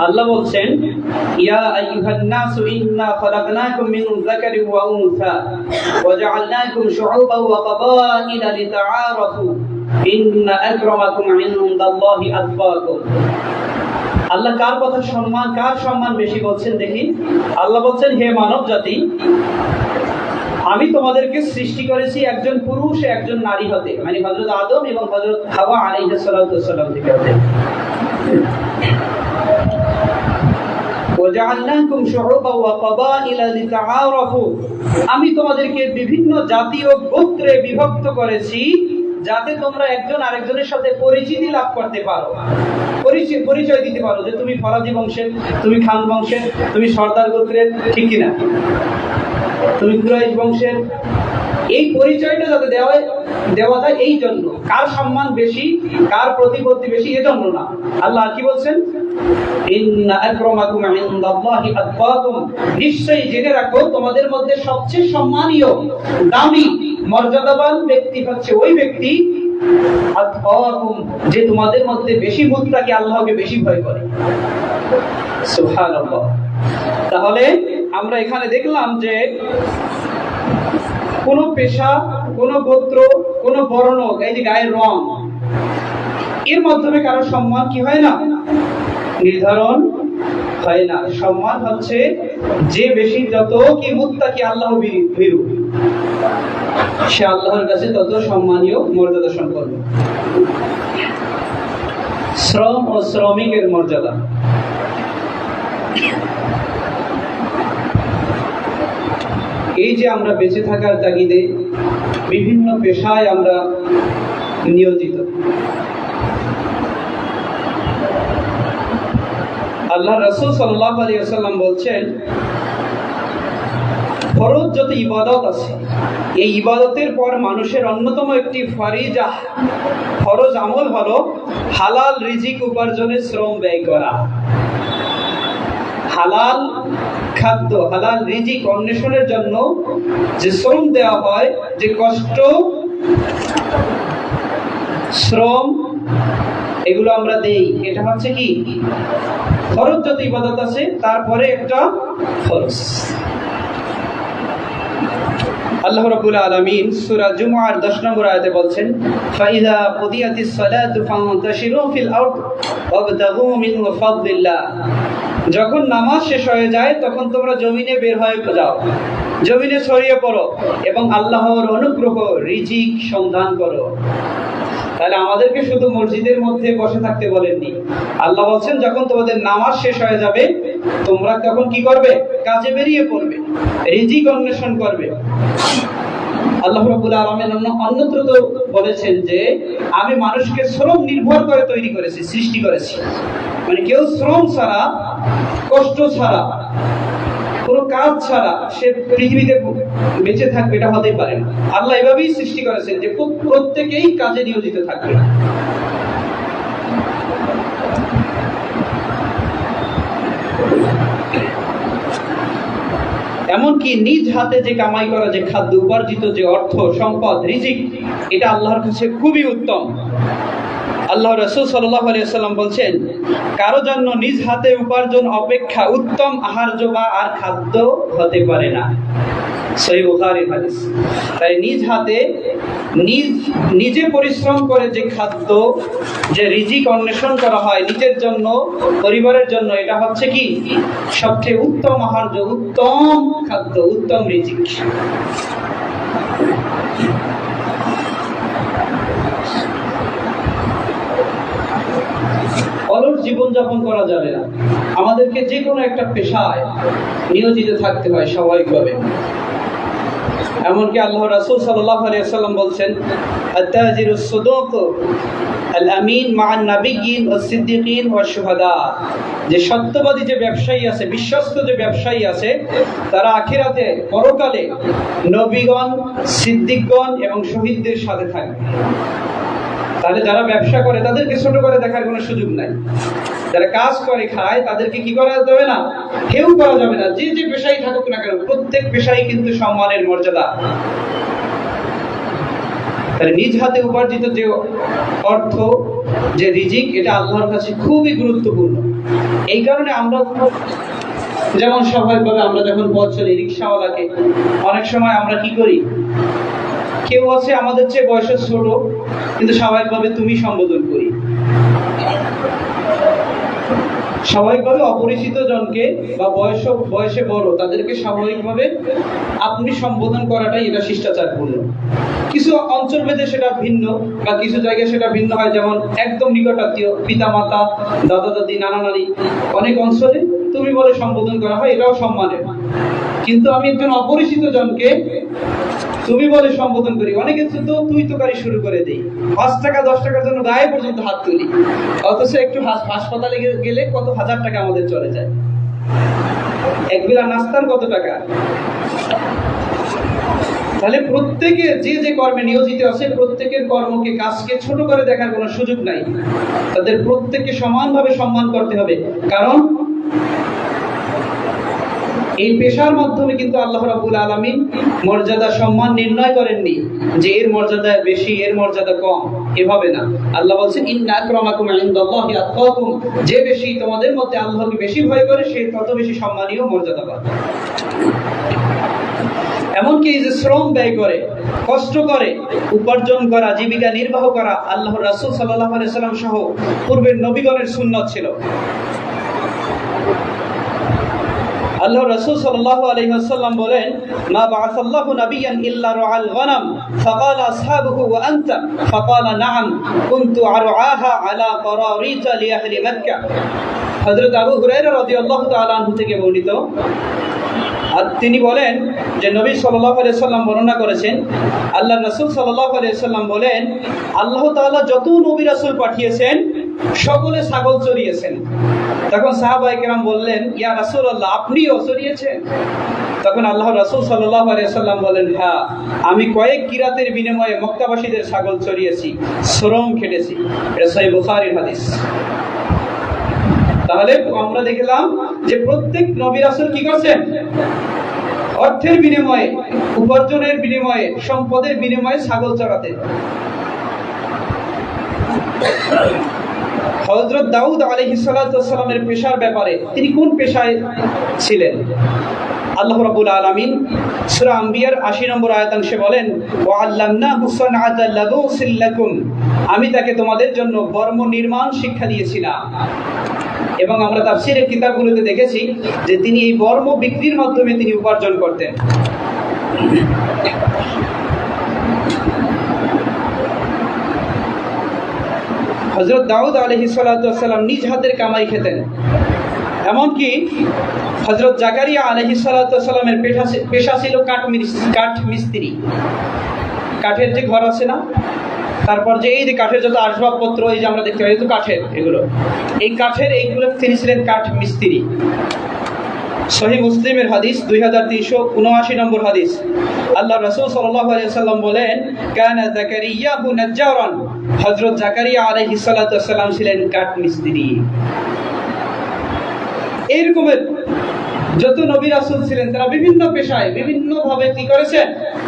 আল্লাহ বলছেন, ইয়া আইয়ুহান নাসু ইন্না খালাকনাকুম মিন যাকারিন ওয়া উনসা ওয়া জাআলনাকুম শুউবান ওয়া ক্বাবাইলা লিতাআরাফু ইন্না আকরামাকুম ইনদাল্লাহি আতকাকুম। আল্লাহ কার কথা সম্মান, কার সম্মান বেশি বলছেন দেখি। আল্লাহ বলছেন, হে মানব জাতি, আমি তোমাদেরকে সৃষ্টি করেছি একজন পুরুষ একজন নারী হতে, মানে হযরত আদম এবং হযরত হাওয়া আলাইহিস সালাতু ওয়াস সালাম থেকে হতে। ওয়াজআলনাকুম শুউবান ওয়া ক্বাবাইলা লিতাআরাফু, আমি তোমাদেরকে বিভিন্ন জাতি ও গোত্রে বিভক্ত করেছি যাতে তোমরা একজন আরেকজনের সাথে পরিচিতি লাভ করতে পারো, পরিচয় দিতে পারো যে তুমি ফরাজি বংশের, তুমি খান বংশের, তুমি সর্দার গোত্রের, ঠিক কিনা, তুমি কুরাইশ বংশের। এই পরিচয়টা যাতে দেওয়া যায়, এই জন্য। কার সম্মান বেশি, কার প্রতিপত্তি বেশি এজন্য না। আল্লাহ কি বলছেন, ইন্না আকরামাকুম ইনদাল্লাহি আতকাকুম, নিশ্চয়ই জেনে রাখো তোমাদের মধ্যে সবচেয়ে সম্মানীয়, দামি, মর্যাদাবান ব্যক্তি হচ্ছে ওই ব্যক্তি আতকাকুম, যে তোমাদের মধ্যে বেশি মুত্তাকি, আল্লাহকে বেশি ভয় করে। সুবহানাল্লাহ। তাহলে আমরা এখানে দেখলাম যে কোন পেশা, কোন গোত্র, কোন বর্ণ, এই যে গায়ের রং, এর মাধ্যমে কারো সম্মান কি হয় না, নির্ধারণ হয় না। সম্মান হচ্ছে যে বেশি, যত কি মুত্তাকি, আল্লাহ ভীরু, সে আল্লাহর কাছে তত সম্মানীয়, মর্যাদা সম্পন্ন। শ্রম ও শ্রমিকের মর্যাদা। এই যে আমরা বেঁচে থাকার তাগিদে বিভিন্ন পেশায় আমরা নিয়োজিত। আল্লাহ রাসূল সাল্লাল্লাহু আলাইহি ওয়াসাল্লাম বলছেন, ফরজ যত ইবাদত আছে, এই ইবাদতের পর মানুষের অন্যতম একটি ফরজ আমল হলো হালাল রিজিক উপার্জনে শ্রম ব্যয় করা। হালাল খাদ্য, হালাল রিজিক অন্বেষণের জন্য যে শ্রম দেওয়া হয়, যে কষ্ট, শ্রম, এগুলো আমরা দেই, এটা হচ্ছে কি ফরজ যত ইবাদত আছে তারপরে একটা ফরজ। আল্লাহ রাব্বুল আলামিন সূরা জুমআর 10 নম্বর আয়াতে বলছেন, ফাইযা কুদিয়াতিস সালাতু ফান্তাশিরু ফিল আরদ ওয়াবতাগু মিন ফাদলিল্লাহ, যখন নামাজ শেষ হয়ে যায় তখন তোমরা জমিনে বের হয়ে যাও, জমিনে ছড়িয়ে পড়ো এবং আল্লাহর অনুগ্রহ, রিজিক সন্ধান করো। তাহলে আমাদেরকে শুধু মসজিদের মধ্যে বসে থাকতে বলেননি। আল্লাহ বলছেন, যখন তোমাদের নামাজ শেষ হয়ে যাবে তোমরা তখন কি করবে, কাজে বেরিয়ে পড়বে, রিজিক অন্বেষণ করবে। আল্লাহ রাব্বুল আলামিন অন্যত্র তো বলেছেন যে আমি মানুষকে শ্রম নির্ভর করে তৈরি করেছি, সৃষ্টি করেছি। মানে কেউ শ্রম ছাড়া, কষ্ট ছাড়া, কোনো কাজ ছাড়া সে পৃথিবীতে বেঁচে থাকবে, এটা হতেই পারে না। আল্লাহ এভাবেই সৃষ্টি করেছেন যে প্রত্যেকেই কাজে নিয়োজিত থাকবে। এমনকি নিজ হাতে যে কামাই করা, যে খাদ্য উপার্জিত, যে অর্থ সম্পদ, রিজিক, এটা আল্লাহর কাছে খুবই উত্তম। আল্লাহ রাসূল সাল্লাল্লাহু আলাইহি ওয়াসাল্লাম বলছেন, কারো জন্য নিজ হাতে উপার্জন অপেক্ষা উত্তম আহার্য বা আর খাদ্য হতে পারে না। সহিহ বুখারীর হাদিস। তাই নিজ হাতে নিজে পরিশ্রম করে যে খাদ্য, যে রিজিক অন্বেষণ করা হয় নিজের জন্য, পরিবারের জন্য, এটা হচ্ছে কি সবচেয়ে উত্তম আহার্য, উত্তম খাদ্য, উত্তম রিজিক। অলস জীবনযাপন করা যাবে না। আমাদেরকে যে কোনো একটা পেশায় নিয়োজিত থাকতে হয় স্বাভাবিকভাবে। এমনকি আল্লাহ রাসূল সাল্লাল্লাহু আলাইহি ওয়াসাল্লাম বলছেন, আত-তাজিরুস সাদুক আল-আমিন মা'আন নাবিয়্যিন ওয়াস সিদ্দিকিন ওয়াশ শুহাদা, যে সত্যবাদী যে ব্যবসায়ী আছে, বিশ্বস্ত যে ব্যবসায়ী আছে, তারা আখিরাতে, পরকালে নবীগণ, সিদ্দিকগণ এবং শহীদদের সাথে থাকবে। তাহলে যারা ব্যবসা করে তাদেরকে ছোট করে দেখার কোনো সুযোগ নাই। যারা কাজ করে, খায়, তাদেরকে কি করা যাবে না, কেউ করা যাবে না। যে যে পেশাই থাকুক না কেন, প্রত্যেক পেশাই কিন্তু সম্মানের মর্যাদা। তাহলে নিজ হাতে উপার্জিত যে অর্থ, যে রিজিক, এটা আল্লাহর কাছে খুবই গুরুত্বপূর্ণ। এই কারণে আমরা যেমন স্বাভাবিকভাবে আমরা যখন পথ চলি, রিক্সাওয়ালাকে অনেক সময় আমরা কি করি, কেউ আছে আমাদের চেয়ে বয়সে ছোট কিন্তু স্বাভাবিকভাবে তুমি সম্বোধন করি। স্বাভাবিকভাবে অপরিচিত জনকে বা বয়সে বড় তাদেরকে স্বাভাবিকভাবে আপনি সম্বোধন করাটাই এটা শিষ্টাচারপূর্ণ। কিছু অঞ্চল ভেদে সেটা ভিন্ন বা কিছু জায়গায় সেটা ভিন্ন হয়, যেমন একদম নিকটাত্মীয় পিতা মাতা, দাদা দাদি, নানা নানি, অনেক অঞ্চলে তুমি বলে সম্বোধন করা হয়, এটাও সম্মানের। কিন্তু আমি একজন অপরিচিত জনকে তুমি বলে সম্বোধন করি, অনেকে তো তুই তোকারি শুরু করে দেই, 5 টাকা 10 টাকার জন্য গায়ে পর্যন্ত হাত তুলি, অথচ একটু হাসপাতালে গেলে কত হাজার টাকা আমাদের চলে যায়, একবেলা নাস্তার কত টাকা। তাহলে প্রত্যেকে যে যে কর্মে নিয়োজিত আছে প্রত্যেকের কর্মকে, কাজকে ছোট করে দেখার কোনো সুযোগ নাই, তাদের প্রত্যেককে সমানভাবে সম্মান করতে হবে। কারণ এই পেশার মাধ্যমে কিন্তু আল্লাহ রাব্বুল আলামিন মর্যাদা সম্মান নির্ণয় করেননি যে এর মর্যাদা বেশি এর মর্যাদা কম, এভাবে না। আল্লাহ বলছেন ইন্না আকরামাকুম ইনদাল্লাহি আতকাকুম, যে বেশি তোমাদের মধ্যে আল্লাহকে বেশি ভয় করে সে তত বেশি সম্মানীয় মর্যাদা পাবে। এমনকি এই যে শ্রম ব্যয় করে, কষ্ট করে উপার্জন করা, জীবিকা নির্বাহ করা, আল্লাহর রাসূল সাল্লাল্লাহু আলাইহি সাল্লাম সহ পূর্বের নবীগণের সুন্নাত ছিল। আল্লাহ রাসূল সাল্লাল্লাহু আলাইহি ওয়াসাল্লাম বলেন, মা বাআসাল্লাহু নাবিয়ান ইল্লা রাআল গনাম ফাকালা আসহাবুহু ওয়া আনতা ফাকালা নাআম কুনতু আরআহা আলা কারারিতা লি আহলি মক্কা। হযরত আবু হুরায়রা রাদিয়াল্লাহু তাআলা আনহু থেকে বর্ণিত, আর তিনি বলেন যে নবী সাল্লাল্লাহু আলাইহি সাল্লাম বর্ণনা করেছেন, আল্লাহ রাসূল সাল্লাল্লাহু আলাইহি সাল্লাম বলেন, আল্লাহ তাআলা যত নবী রাসূল পাঠিয়েছেন সকলে ছাগল চড়িয়েছেন। তখন সাহাবায়ে কেরাম বললেন, ইয়া রাসূলুল্লাহ, আপনিও চড়িয়েছেন? তখন আল্লাহ রাসূল সাল্লাল্লাহু আলাইহি সাল্লাম বলেন, হ্যাঁ, আমি কয়েক কিরাতের বিনিময়ে মক্কাবাসীদের ছাগল চড়িয়েছি, শ্রম খেটেছি। এটা সহিহ বুখারীর হাদিস। তাহলে আমরা দেখলাম যে প্রত্যেক নবী রাসূল কি করছেন? অর্থের বিনিময়ে, উপার্জনের বিনিময়ে, সম্পদের বিনিময়ে ছাগল চড়াতেন। হযরত দাউদ আলাইহিস সালাতু ওয়াস সালামের পেশার ব্যাপারে, তিনি কোন পেশায় ছিলেন? আল্লাহ রাব্বুল আলামিন সূরা আম্বিয়ার ৮০ নম্বর আয়াতাংশে বলেন, ওয়া আল্লামনাহু সানআতা লাবুসিল লাকুম, আমি তাকে তোমাদের জন্য বর্ম নির্মাণ শিক্ষা দিয়েছিলাম। এবং আমরা তাফসীরের কিতাবগুলোতে দেখেছি যে তিনি এই বর্ম বিক্রির মাধ্যমে তিনি উপার্জন করতেন। হযরত দাউদ আলাইহিস সালাতু ওয়াস সালাম নিজ হাতের কামাই খেতেন। এমনকি হযরত জাকারিয়া আলাইহিস সালাতু ওয়াস সালামের পেশা ছিল কাঠ মিস্ত্রি। কাঠের যে ঘর আছে না, তারপর যে এই যে কাঠের যত আসবাবপত্র এই যে আমরা দেখতে পাই, তো কাঠের এগুলো, এই কাঠের এইগুলো তিনি ছিলেন কাঠ মিস্ত্রি। সহিহ মুসলিমের হাদিস 2379 নম্বর হাদিস, আল্লাহ রাসূল সাল্লাল্লাহু আলাইহি ওয়াসাল্লাম বলেন, কানা যাকারিয়াহু নাজ্জারান, হযরত জাকারিয়া আলাইহিস সালাতু ওয়াস সালাম ছিলেন কাঠ মিস্ত্রি। এরকমের যত নবী রাসূল ছিলেন তারা বিভিন্ন পেশায় বিভিন্নভাবে কি করেছেন?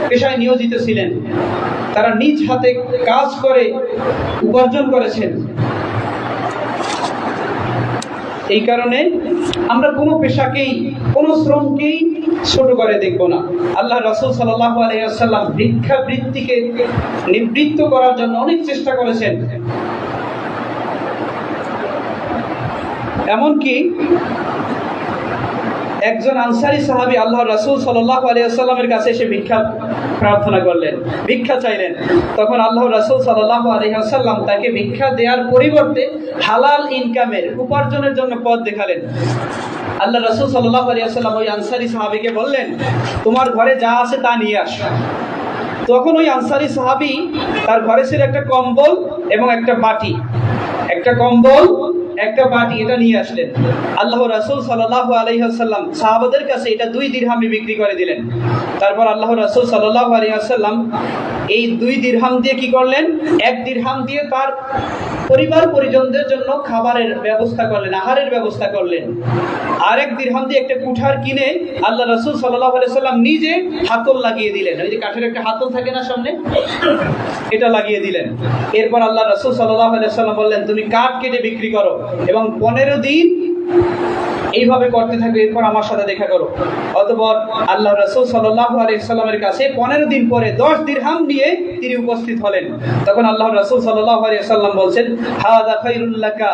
পেশায় নিয়োজিত ছিলেন। তারা নিজ হাতে কাজ করে উপার্জন করেছেন। এই কারণে আমরা কোনো পেশাকেই, কোনো শ্রমকেই ছোট করে দেখব না। আল্লাহ রাসূল সাল্লাল্লাহু আলাইহি ওয়াসাল্লাম ভিক্ষাবৃত্তিকে নিবৃত্ত করার জন্য অনেক চেষ্টা করেছেন। এমনকি একজন আনসারী সাহাবী আল্লাহ রাসূল সাল্লাল্লাহু আলাইহি ওয়াসাল্লামের কাছে এসে ভিক্ষা প্রার্থনা করলেন, ভিক্ষা চাইলেন। তখন আল্লাহ রাসূল সাল্লাল্লাহু আলাইহি ওয়াসাল্লাম তাকে ভিক্ষা দেওয়ার পরিবর্তে হালাল ইনকামের, উপার্জনের জন্য পথ দেখালেন। আল্লাহ রাসূল সাল্লাল্লাহু আলাইহি ওয়াসাল্লাম ওই আনসারী সাহাবীকে বললেন, তোমার ঘরে যা আছে তা নিয়ে আসো। তখন ওই আনসারী সাহাবী তার ঘরে ছিল একটা কম্বল এবং একটা বাটি, একটা কম্বল একটা বাটি, এটা নিয়ে আসলেন। আল্লাহ রাসূল সাল্লাল্লাহু আলাইহি ওয়াসাল্লাম সাহাবাদের কাছে এটা 2 দিরহামে বিক্রি করে দিলেন। তারপর আল্লাহ রাসূল সাল্লাল্লাহু আলাইহি ওয়াসাল্লাম এই 2 দিরহাম দিয়ে কি করলেন? 1 দিরহাম দিয়ে তার পরিবার পরিজনদের জন্য খাবারের ব্যবস্থা করলেন, আহারের ব্যবস্থা করলেন। আর 1 দিরহাম দিয়ে একটা কুঠার কিনে আল্লাহ রাসূল সাল্লাল্লাহু আলাইহি ওয়াসাল্লাম নিজে হাতল লাগিয়ে দিলেন। ওই যে কাঠের একটা হাতল থাকে না সামনে, এটা লাগিয়ে দিলেন। এরপর আল্লাহ রাসূল সাল্লাল্লাহু আলাইহি ওয়াসাল্লাম বললেন, তুমি কাঠ কেটে বিক্রি করো এবং 15 দিন এইভাবে করতে থাকবে, এরপর আমার সাথে দেখা করো। অতঃপর আল্লাহ রাসূল সাল্লাল্লাহু আলাইহি সাল্লামের কাছে 15 দিন পরে 10 দিরহাম নিয়ে তিনি উপস্থিত হলেন। তখন আল্লাহ রাসূল সাল্লাল্লাহু আলাইহি সাল্লাম বলছেন, হাযা খায়রুল লাকা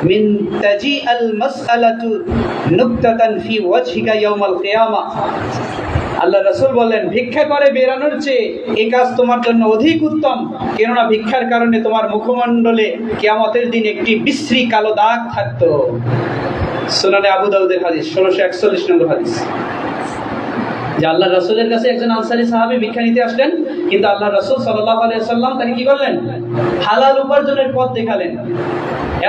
মিন তাজিআল মাসআলাতু নুকতাতান ফি ওয়াজহিকা ইয়াউমাল কিয়ামা। আল্লাহ রাসূল বললেন, ভিক্ষা করে বেরানোর চেয়ে এই কাজ তোমার জন্য অধিক উত্তম, কেননা ভিক্ষার কারণে তোমার মুখমণ্ডলে কিয়ামতের দিন একটি বিশ্রী কালো দাগ থাকতো। সুনানে আবু দাউদের হাদিস, 1641 নম্বর হাদিস। যে আল্লাহ রাসূলের কাছে একজন আনসারী সাহাবী ভিক্ষা নিতে আসলেন, কিন্তু আল্লাহ রাসূল সাল্লাল্লাহু আলাইহি ওয়াসাল্লাম তাকে কি করলেন? হালাল উপার্জনের পথ দেখালেন।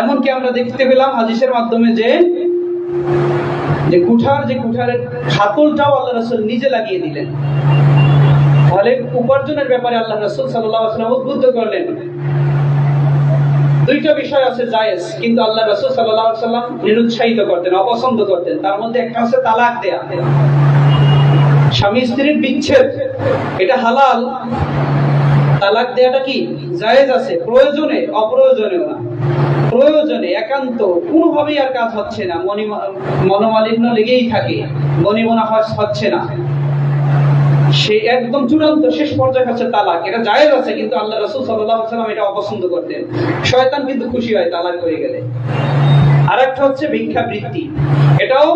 এমনকি আমরা দেখতে পেলাম হাদিসের মাধ্যমে যে কুঠারের হাতলটাও আল্লাহ রাসূল নিজে লাগিয়ে দিলেন। তাহলে উপার্জনের ব্যাপারে আল্লাহ রাসূল সাল্লাল্লাহু আলাইহি ওয়াসাল্লাম উদ্বুদ্ধ করলেন। দুইটা বিষয় আছে জায়েজ, কিন্তু আল্লাহ রাসূল সাল্লাল্লাহু আলাইহি ওয়াসাল্লাম নিরুৎসাহিত করতেন, অপছন্দ করতেন। তার মধ্যে একটা আছে তালাক দেয়া, স্বামী স্ত্রীর বিচ্ছেদ, এটা হালাল। তালাক দেয়াটা কি জায়েজ আছে, প্রয়োজনে, অপ্রয়োজনে না। প্রয়োজনে একান্ত কোনোভাবেই আর কাজ হচ্ছে না, মনোমালিন্য লেগেই থাকে, গনিমনা হচ্ছে না, সে একদম চূড়ান্ত শেষ পর্যায়ে হচ্ছে তালাক, এটা জায়েজ আছে। কিন্তু আল্লাহ রাসূল সাল্লাল্লাহু আলাইহি ওয়াসাল্লাম এটা অপছন্দ করতেন। শয়তান কিন্তু খুশি হয় তালাক হয়ে গেলে। আরেকটা হচ্ছে ভিক্ষাবৃত্তি, এটাও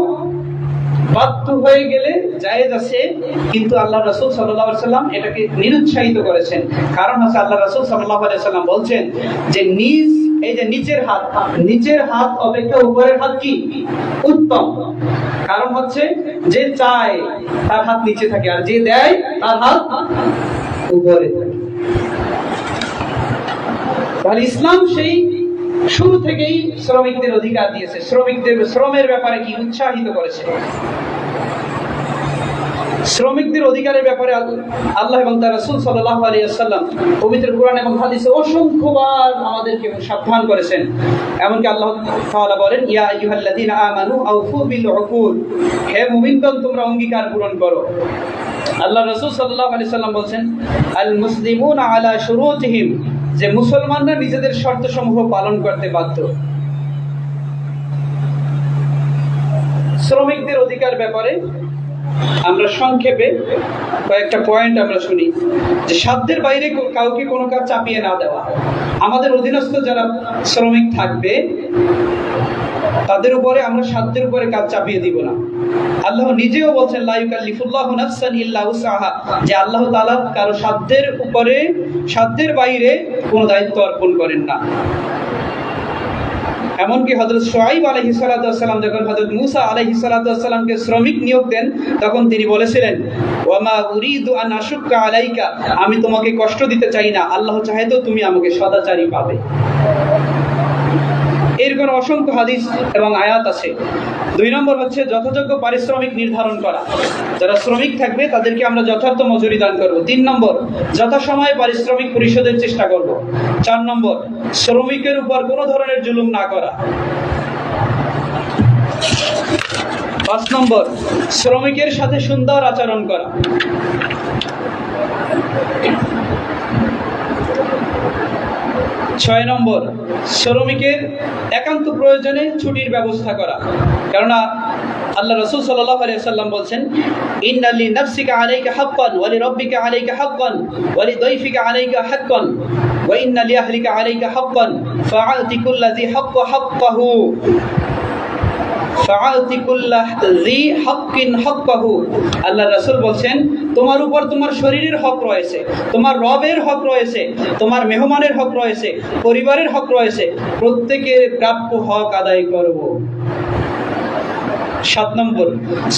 বাধ্য হয়ে গেলে জায়েজ আছে, কিন্তু আল্লাহ রাসূল সাল্লাল্লাহু আলাইহি ওয়াসাল্লাম এটাকে নিরুৎসাহিত করেছেন। কারণ হচ্ছে আল্লাহ রাসূল সাল্লাল্লাহু আলাইহি ওয়াসাল্লাম বলছেন যে নিচের হাত অপেক্ষা উপরের হাত কি উত্তম। কারণ হচ্ছে যে চায় তার হাত নিচে থাকে, আর যে দেয় তার হাত উপরে থাকে। তাহলে ইসলাম সেই শুরু থেকেই শ্রমিকদের অধিকার দিয়েছে, শ্রমিকদের শ্রমের ব্যাপারে কি উৎসাহিত করেছে। শ্রমিকদের অধিকারের ব্যাপারে আল্লাহ এবং তার রাসূল সাল্লাল্লাহু আলাইহি ওয়াসাল্লাম পবিত্র কোরআন এবং হাদিসে অসংখ্যবার আমাদেরকে সাবধান করেছেন। এমনকি আল্লাহ তাআলা বলেন, ইয়া আইয়ুহাল্লাযীনা আমানু আউফু বিল উকুল, হে মুমিনগণ তোমরা অঙ্গীকার পূরণ করো। আল্লাহ রাসূল সাল্লাল্লাহু আলাইহি ওয়াসাল্লাম বলেন, আল মুসলিমুনা আলা শুরুতিহিম, যে মুসলমানরা নিজেদের শর্তসমূহ পালন করতে বাধ্য। শ্রমিকদের অধিকার ব্যাপারে আমরা সংক্ষেপে কয়েকটা পয়েন্ট আমরা শুনি, যে সাধ্যের বাইরে কাউকে কোনো কাজ চাপিয়ে না দেওয়া। আমাদের অধীনস্থ যারা শ্রমিক থাকবে তাদের উপরে আমরা সাধ্যের উপরে কাজ চাপিয়ে দিব না। আল্লাহ নিজেও বলছেন, লা ইউকাল্লিফুল্লাহু নাফসান ইল্লা উসআহা, যে আল্লাহ তাআলা কারো সাধ্যের বাইরে কোনো দায়িত্ব অর্পণ করেন না। এমনকি হযরত শুআইব আলাইহিস সালাতু ওয়াস সালাম যখন হযরত মূসা আলাইহিস সালাতু ওয়াস সালামকে শ্রমিক নিয়োগ দেন, তখন তিনি বলেছিলেন, ওয়া মা উরিদু আন আশুক্কা আলাইকা, আমি তোমাকে কষ্ট দিতে চাই না, আল্লাহ চাহে তো তুমি আমাকে সদাচারী পাবে। এরকম অসংখ্য হাদিস এবং আয়াত আছে। 2 নম্বর হচ্ছে যথাযোগ্য পারিশ্রমিক নির্ধারণ করা, যারা শ্রমিক থাকবে তাদেরকে আমরা যথার্থ মজুরি দান করব। 3 নম্বর যথাসময়ে পারিশ্রমিক পরিশোধের চেষ্টা করব। 4 নম্বর শ্রমিকের উপর কোনো ধরনের জুলুম না করা। 5 নম্বর শ্রমিকের সাথে সুন্দর আচরণ করা। 6 নম্বর শ্রমিকের একান্ত প্রয়োজনে ছুটির ব্যবস্থা করা। কেননা আল্লাহ রাসূল সাল্লাল্লাহু আলাইহি ওয়াসাল্লাম বলেন, ইন্না লিনাফসিকা আলাইকা হাক্কান ওয়া লিরাব্বিকা আলাইকা হাক্কান ওয়া লিদাইফিকা আলাইকা হাক্কান ওয়া ইন্না লিআহলিকা আলাইকা হাক্কান ফাআতি কুল্লাযী হাক্কা হাক্কাহু ফাআতি কুল্লাযী হাক্কিন হাক্কাহু। আল্লাহ রাসূল বলেন, তোমার উপর তোমার শরীরের হক রয়েছে, তোমার রবের হক রয়েছে, তোমার মেহমানের হক রয়েছে, পরিবারের হক রয়েছে, প্রত্যেকের প্রাপ্য হক আদায় করব। 7 নম্বর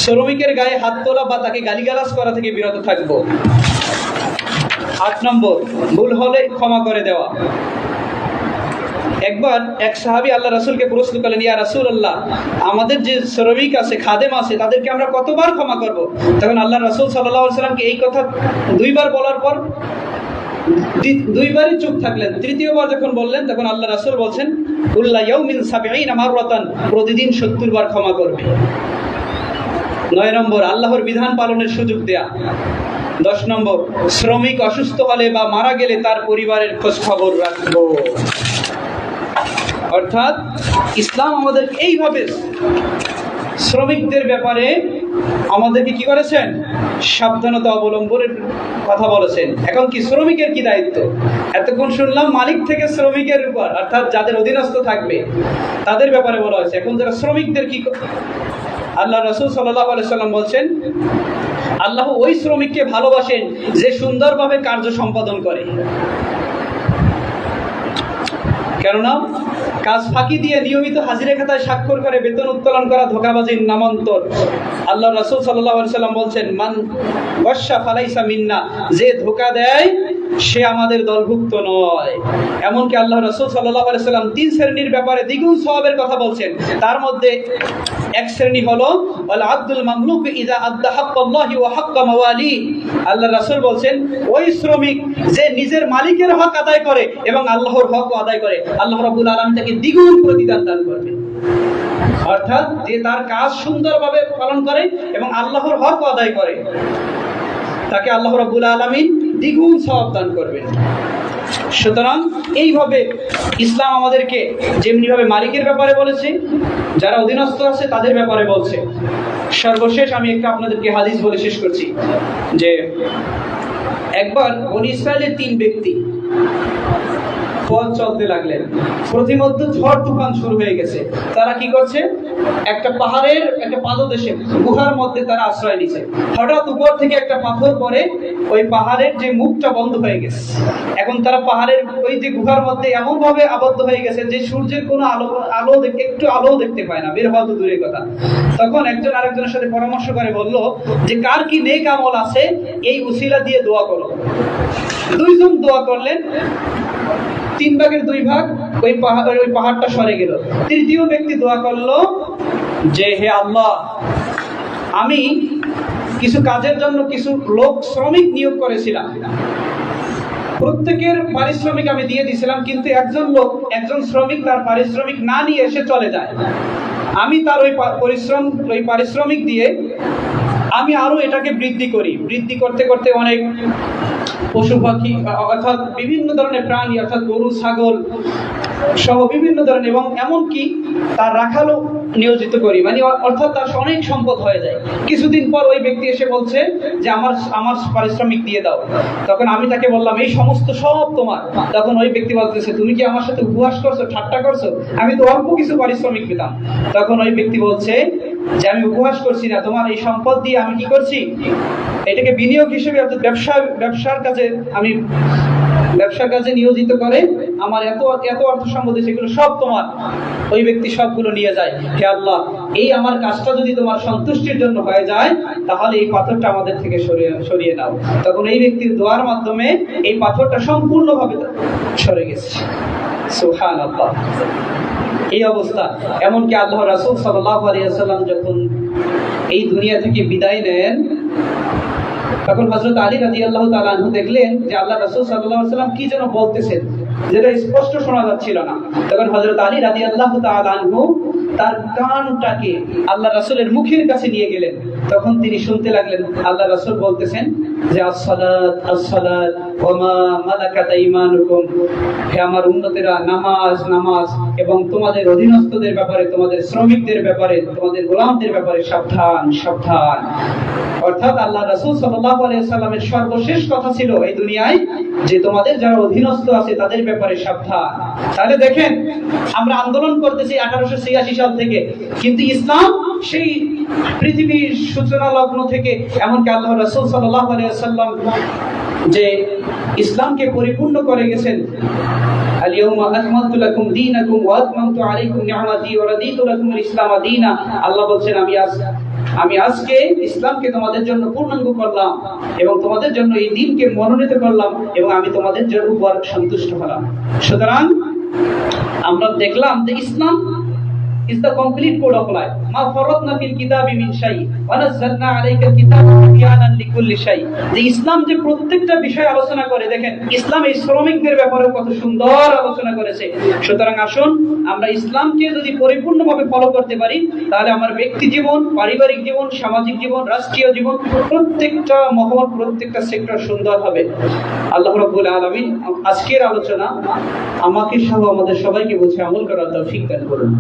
শ্রমিকের গায়ে হাত তোলা বা তাকে গালিগালাজ করা থেকে বিরত থাকব। 8 নম্বর ভুল হলে ক্ষমা করে দেওয়া। একবার এক সাহাবী আল্লাহ রাসূলকে প্রশ্ন করলেন, ইয়া রাসূলুল্লাহ, আমাদের যে শ্রমিক আছে, খাদেম আছে, তাদেরকে আমরা কতবার ক্ষমা করব? তখন আল্লাহ রাসূল সাল্লাল্লাহু আলাইহি ওয়াসাল্লামকে এই কথা 2 বার বলার পর 2 বারই চুপ থাকলেন। 3য় বার যখন বললেন, তখন আল্লাহ রাসূল বলেন, কুল্লা ইয়াউমিন 70 মাররাতান, প্রতিদিন 70 বার ক্ষমা করবে। 9 নম্বর আল্লাহর বিধান পালনের সুযোগ দেয়া। 10 নম্বর শ্রমিক অসুস্থ হলে বা মারা গেলে তার পরিবারের খোঁজ খবর রাখবো। অর্থাৎ ইসলাম আমাদের এইভাবে শ্রমিকদের ব্যাপারে আমাদেরকে কি করেছেন, সাবধানতা অবলম্বনের কথা বলেছেন। এখন কি শ্রমিকের কি দায়িত্ব? এতক্ষণ শুনলাম মালিক থেকে শ্রমিকের উপর, অর্থাৎ যাদের অধীনস্থ থাকবে তাদের ব্যাপারে বলা হয়েছে। এখন যারা শ্রমিকদের কি, আল্লাহ রাসূল সাল্লাল্লাহু আলাইহি সাল্লাম বলছেন, আল্লাহ ওই শ্রমিককে ভালোবাসেন যে সুন্দরভাবে কার্য সম্পাদন করে। কেননা কাজ ফাঁকি দিয়ে নিয়মিত হাজিরা খাতায় স্বাক্ষর করে বেতন উত্তোলন করা ধোঁকাবাজির নামান্তর। আল্লাহ রাসূল সাল্লাল্লাহু আলাইহি সাল্লাম বলছেন, মান ওয়াশা ফালাইসা মিন্না, যে ধোঁকা দেয় সে আমাদের দলভুক্ত নয়। এমনকি আল্লাহ রাসূল সাল্লাল্লাহু আলাইহি সাল্লাম 3 শ্রেণীর ব্যাপারে দ্বিগুণ সওয়াবের কথা বলছেন। তার মধ্যে এক শ্রেণী হলো আল আব্দুল মামলুক ইযা আদ্দা হাক্কাল্লাহি ওয়া হাক্কা মাওয়ালি। আল্লাহ রাসূল বলছেন, ওই শ্রমিক যে নিজের মালিকের হক আদায় করে এবং আল্লাহর হক আদায় করে, আল্লাহ রাব্বুল আলামিন তাকে দ্বিগুণ প্রতিদান দান করবে। অর্থাৎ যে তার কাজ সুন্দরভাবে পালন করে এবং আল্লাহর হক আদায় করে, তাকে আল্লাহ রাব্বুল আলামিন দ্বিগুণ সওয়াব দান করবেন। সুতরাং এইভাবে ইসলাম আমাদেরকে যেমনিভাবে মালিকের ব্যাপারে বলেছে, যারা অধীনস্থ আছে তাদের ব্যাপারে বলছে। সর্বশেষ আমি একটা আপনাদেরকে হাদিস বলে শেষ করছি, যে একবার বনী ইসরায়েলের 3 ব্যক্তি পথ চলতে লাগলেন। প্রতিমধ্যে ঝড় তুফান শুরু হয়ে গেছে। তারা কি করছে, একটা পাহাড়ের একটা পাদদেশে গুহার মধ্যে তারা আশ্রয় নিচ্ছে। হঠাৎ উপর থেকে একটা পাথর পড়ে ওই পাহাড়ের যে মুখটা বন্ধ হয়ে গেছে। এখন তারা পাহাড়ের ওই যে গুহার মধ্যে এমন ভাবে আবদ্ধ হয়ে গেছে যে সূর্যের কোনো আলো একটু আলো দেখতে পায় না, বের হওয়া তো দূরের কথা। তখন একজন আরেকজনের সাথে পরামর্শ করে বলল যে কার কি নেক আমল আছে, এই উসিলা দিয়ে দোয়া করো। 2 জন দোয়া করলেন, 3 ভাগের 2 ভাগ ওই পাহাড়টা সরে গেল। তৃতীয় ব্যক্তি দোয়া করলো যে হে আল্লাহ, আমি কিছু কাজের জন্য কিছু লোক শ্রমিক নিয়োগ করেছিলাম, প্রত্যেকের পারিশ্রমিক আমি দিয়ে দিয়েছিলাম, কিন্তু একজন শ্রমিক তার পারিশ্রমিক না নিয়ে এসে চলে যায়। আমি তার ওই পারিশ্রমিক দিয়ে আমি আরো এটাকে বৃদ্ধি করি। বৃদ্ধি করতে করতে অনেক পশু পাখি অর্থাৎ বিভিন্ন ধরনের প্রাণী অর্থাৎ গরু ছাগল সহ বিভিন্ন ধরনের, এবং এমনকি তার রাখালও নিয়োজিত করি, মানে অর্থাৎ তার অনেক সম্পদ হয়ে যায়। কিছুদিন পর ওই ব্যক্তি এসে বলছে যে আমার পারিশ্রমিক দিয়ে দাও। তখন আমি তাকে বললাম এই সমস্ত সব তোমার। তখন ওই ব্যক্তি বলতেছে, তুমি কি আমার সাথে উপহাস করছো, ঠাট্টা করছো? আমি তো অল্প কিছু পারিশ্রমিক পেতাম। তখন ওই ব্যক্তি বলছে যে আমি উপহাস করছি না, তোমার এই সম্পদ দিয়ে আমি কি করছি, এটাকে বিনিয়োগ হিসেবে অর্থাৎ ব্যবসার কাজে নিয়োজিত করে, আমার এত অর্থ সম্পদ সেগুলো সব তোমার। ওই ব্যক্তি সবগুলো নিয়ে যায়। হে আল্লাহ, এই আমার কাজটা যদি তোমার সন্তুষ্টির জন্য হয়ে যায়, তাহলে এই পাথরটা আমাদের থেকে সরিয়ে নাও। তখন এই ব্যক্তির দোয়ার মাধ্যমে এই পাথরটা সম্পূর্ণভাবে সরে গেছে। সুবহানাল্লাহ। এই অবস্থা। এমনকি আল্লাহ রাসূল সাল্লাল্লাহু আলাইহি ওয়াসাল্লাম যখন এই দুনিয়া থেকে বিদায় নেন, তখন হযরত আলী রাদিয়াল্লাহু তাআলা আনহু দেখলেন যে আল্লাহ রাসূল সাল্লাল্লাহু আলাইহি ওয়াসাল্লাম কি যেন বলতেছেন, যেটা স্পষ্ট শোনা যাচ্ছিল না। তখন হযরত আলী রাদিয়াল্লাহু তাআলা আনহু তার কানটাকে আল্লাহ রাসূলের মুখের কাছে নিয়ে গেলেন। তখন তিনি শুনতে লাগলেন আল্লাহ রাসূল বলতেছেন যে আসসালাত আসসালাত ওয়া মা মালাকাত আইমানুকুম, হে আমার উম্মতেরা, নামাজ নামাজ, এবং তোমাদের অধীনস্থদের ব্যাপারে, তোমাদের শ্রমিকদের ব্যাপারে, তোমাদের গোলামদের ব্যাপারে সাবধান সাবধান। অর্থাৎ আল্লাহ রাসূল সাল্লাল্লাহু আলাইহি ওয়াসাল্লামের সর্বশেষ কথা ছিল এই দুনিয়ায় যে তোমাদের যারা অধীনস্থ আছে তাদের ব্যাপারে সাবধান। তাহলে দেখেন, আমরা আন্দোলন করতেছি 1886 সাল থেকে, কিন্তু ইসলাম সেই পৃথিবীর সূচনা লগ্ন থেকে, এমনকি আল্লাহ রাসূল সাল্লাল্লাহু আলাইহি ওয়াসাল্লাম যে ইসলামকে পরিপূর্ণ করে গেছেন, আল-ইয়াওমা আকমালতু লাকুম দীনাকুম ওয়া আতমামতু আলাইকুম নি'মাতি ওয়া রাদিতু লাকুম আল-ইসলাম দীনা। আল্লাহ বলছেন, আমি আজকে ইসলামকে তোমাদের জন্য পূর্ণাঙ্গ করলাম এবং তোমাদের জন্য এই দ্বীনকে মনোনীত করলাম এবং আমি তোমাদের উপর সন্তুষ্ট হলাম। সুতরাং আমরা দেখলাম যে ইসলাম is the complete code of life. মা ফারাতনা ফিল কিতাবি মিন শাই ওয়া নাযালনা আলাইকাল কিতাবা তিবয়ানান লিকুল্লি শাই। যে ইসলাম যে প্রত্যেকটা বিষয় আলোচনা করে, দেখেন ইসলাম এই শ্রমিকদের ব্যাপারে কত সুন্দর আলোচনা করেছে। সুতরাং আসুন আমরা ইসলামকে যদি পরিপূর্ণভাবে ফলো করতে পারি, তাহলে আমার ব্যক্তি জীবন, পারিবারিক জীবন, সামাজিক জীবন, রাষ্ট্রীয় জীবন, প্রত্যেকটা মহল, প্রত্যেকটা সেক্টর সুন্দর হবে। আল্লাহ রাব্বুল আলামিন আজকের আলোচনা আমাকে সহ আমাদের সবাইকে বুঝে আমল করার তৌফিক দান করুন।